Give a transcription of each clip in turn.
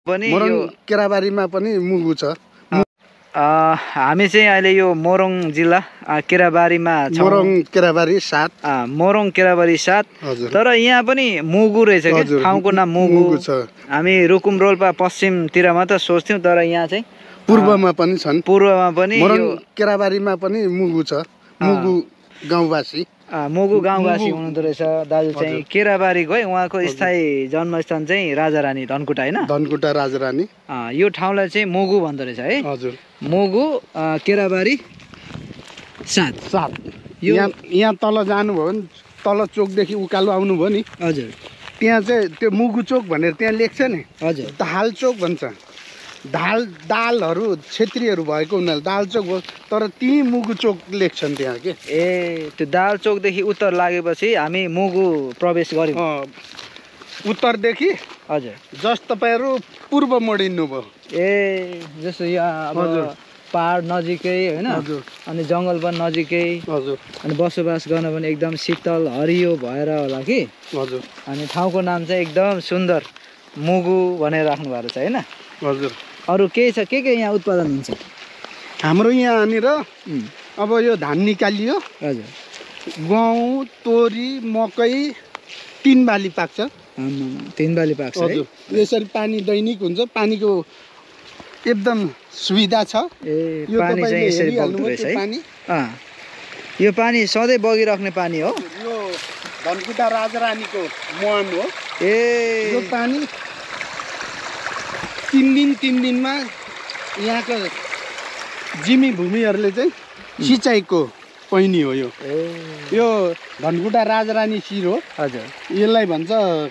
पनि मोरङ केराबारीमा पनि मुगु छ। हामी चाहिँ अहिले यो मोरङ जिल्ला केराबारीमा छौँ। मोरङ केराबारी 7। मोरङ केराबारी 7। तर यहाँ पनि मुगु रहेछ के, ठाउँको नाम मुगु छ। हामी रुकुम रोल्पा पश्चिमतिर मात्र सोच्थ्यौँ, तर यहाँ चाहिँ पूर्वमा पनि छन्। पूर्वमा पनि मोरङ केराबारीमा पनि मुगु छ। मुगु गाउँवासी, मुगु गाउँवासी हुनुहुँदो रहेछ दाजु चाहिँ केराबारीको है। उहाँको स्थायी जन्मस्थान चाहिँ राजारानी धनकुटा हैन, धनकुटा राजारानी। यो ठाउँलाई चाहिँ मुगु भन्दो रहेछ है। हजुर, मुगु केराबारी 7। यहाँ तल जानुभयो भने तल चोकदेखि उकालो आउनुभयो नि, हजुर, त्यहाँ चाहिँ त्यो मुगु चोक भनेर त्यहाँ लेख्छ नि। हजुर, दाल चोक भन्छ। दालहरू क्षेत्रीहरू भएको हुनाले दाल चोक भयो, तर ती मुगु चोक लेख्छन् त्यहाँ के। त्यो दाल चोकदेखि उत्तर लागेपछि हामी मुगु प्रवेश गर्यौँ। उत्तरदेखि हजुर, जस्ट तपाईँहरू पूर्व मोडिनु भयो। जस्तो यहाँ अब पहाड नजिकै होइन, अनि जङ्गल पनि नजिकै, हजुर, अनि बसोबास गर्न पनि एकदम शीतल हरियो भएर होला कि। हजुर, अनि ठाउँको नाम चाहिँ एकदम सुन्दर मुगु भनेर राख्नु भएको छ होइन। हजुर, अरू के छ, के यहाँ उत्पादन हुन्छ? हाम्रो यहाँनिर अब यो धान निकालियो, हजुर, गहुँ, तोरी, मकै 3 बाली पाक्छ। 3 बाली पाक्छ। हजुर, यसरी पानी दैनिक हुन्छ, पानीको एकदम सुविधा छ। यो पानी चाहिँ यसरी बग्दो रहेछ है। यो पानी सधैँ बगिराख्ने पानी हो। यो धनकुटा राजारानीको मुहान हो। यो पानी 3 दिनमा यहाँको जिमी भूमिहरूले चाहिँ सिँचाइको पहिनी हो। यो धनकुटा राजारानी शिर हो। हजुर, यसलाई भन्छ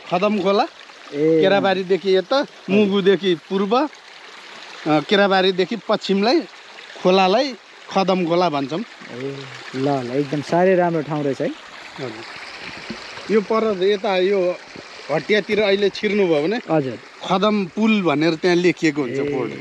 खदम खोला। केराबारीदेखि यता, मुगुदेखि पूर्व, केराबारीदेखि पश्चिमलाई खोलालाई खदम खोला भन्छौँ। ल एकदम साह्रै राम्रो ठाउँ रहेछ है। हजुर, यो पर यता यो हटियातिर अहिले छिर्नुभयो भने हजुर खदम पुल भनेर त्यहाँ लेखिएको हुन्छ बोर्ड।